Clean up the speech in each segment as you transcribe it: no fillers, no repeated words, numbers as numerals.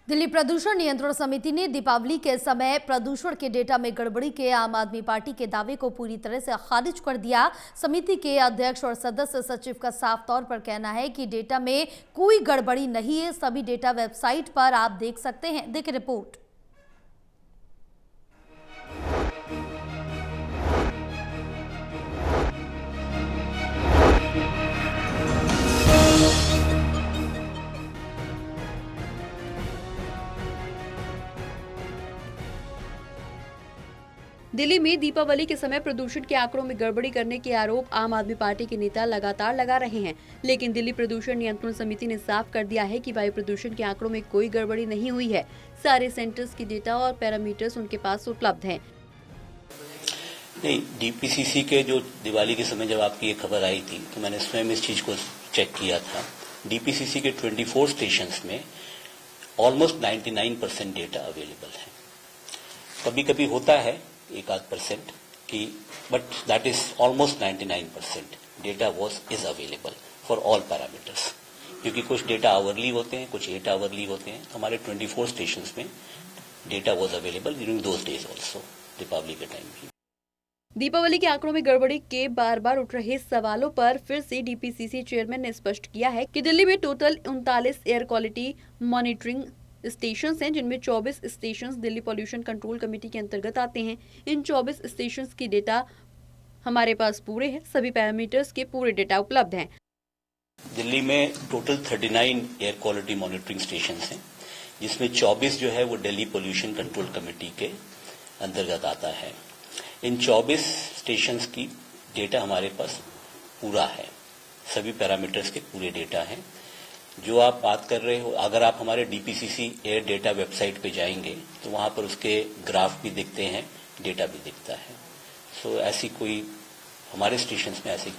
दिल्ली प्रदूषण नियंत्रण समिति ने दीपावली के समय प्रदूषण के डेटा में गड़बड़ी के आम आदमी पार्टी के दावे को पूरी तरह से खारिज कर दिया। समिति के अध्यक्ष और सदस्य सचिव का साफ तौर पर कहना है कि डेटा में कोई गड़बड़ी नहीं है। सभी डेटा वेबसाइट पर आप देख सकते हैं। देखिए रिपोर्ट। दिल्ली में दीपावली के समय प्रदूषण के आंकड़ों में गड़बड़ी करने के आरोप आम आदमी पार्टी के नेता लगातार लगा रहे हैं, लेकिन दिल्ली प्रदूषण नियंत्रण समिति ने साफ कर दिया है कि वायु प्रदूषण के आंकड़ों में कोई गड़बड़ी नहीं हुई है। सारे सेंटर्स की डेटा और पैरामीटर्स उनके पास उपलब्ध हैं। नहीं, डीपीसीसी के जो दिवाली के समय जब आपकी ये खबर आई थी तो मैंने स्वयं इस चीज को चेक किया था। डीपीसीसी के 24 स्टेशंस में ऑलमोस्ट 99% डेटा अवेलेबल है। कभी कभी होता है 1-8% की, but that is almost 99% data is available for all parameters, क्योंकि कुछ डेटा आवरली होते हैं, कुछ 8 आवरली होते हैं। हमारे 24 स्टेशंस में data was available during those days also, Deepawali के टाइम भी। दीपावली के आंकड़ों में गड़बड़ी के बार बार उठ रहे सवालों पर फिर से डीपीसीसी चेयरमैन ने स्पष्ट किया है कि दिल्ली में total 39 air quality monitoring stations हैं, जिनमें 24 stations Delhi pollution control committee के अंतर्गत आते हैं। इन 24 स्टेशंस की डेटा हमारे पास पूरे हैं। सभी पैरामीटर्स के पूरे डेटा उपलब्ध हैं। दिल्ली में total 39 air quality monitoring stations हैं, जिसमें 24 जो है वो दिल्ली पॉल्यूशन कंट्रोल कमेटी के अंतर्गत आता है। इन 24 स्टेशंस की डेटा हमारे पास पूरा है, सभी पैरामीटर्स के पूरे डेटा हैं। जो आप बात कर रहे हो, अगर आप हमारे डीपीसीसी एयर डेटा वेबसाइट पे जाएंगे तो वहां पर उसके ग्राफ भी दिखते हैं, डेटा भी दिखता है। सो ऐसी कोई हमारे स्टेशंस में ऐसी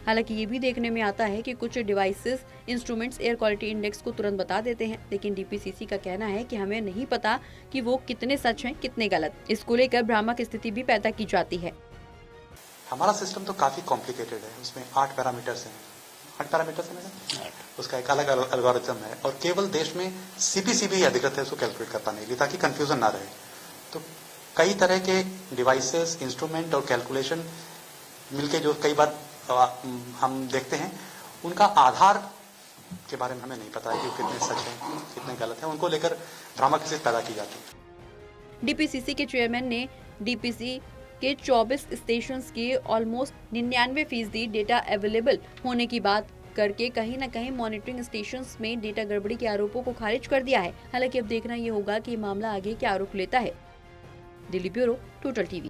हालांकि ये भी देखने में आता है कि कुछ devices instruments air quality index को तुरंत बता देते हैं, लेकिन डीपीसीसी का कहना है कि हमें नहीं पता कि वो कितने सच हैं, कितने गलत। इसको लेकर भ्रामक स्थिति भी पैदा की जाती है। हमारा सिस्टम तो काफी कॉम्प्लिकेटेड है। उसमें 8 पैरामीटर्स हैं। 8 पैरामीटर्स है, उसका एक अलग एल्गोरिथम है और केवल देश में सीपीसीबी अधिकृत है उसको कैलकुलेट कर पाने के लिए, ताकि कंफ्यूजन ना रहे। तो कई तरह के डिवाइसेस, इंस्ट्रूमेंट और कैलकुलेशन मिलके जो कई बार हम देखते हैं, उनका आधार के बारे में हमें नहीं पता है कि कितने सच हैं, कितने गलत हैं। उनको लेकर भ्रामक स्थिति पैदा की जाती है। डीपीसीसी के चेयरमैन ने डीपीसी के 24 स्टेशंस के ऑलमोस्ट 99% डेटा अवेलेबल होने की बात करके कहीं न कहीं मॉनिटरिंग स्टेशंस में डेटा गड़बड़ी के आरोपों को खारिज कर दिया है। हालांकि अब देखना ये होगा कि मामला आगे क्या रुख लेता है। Delhi bureau, total TV.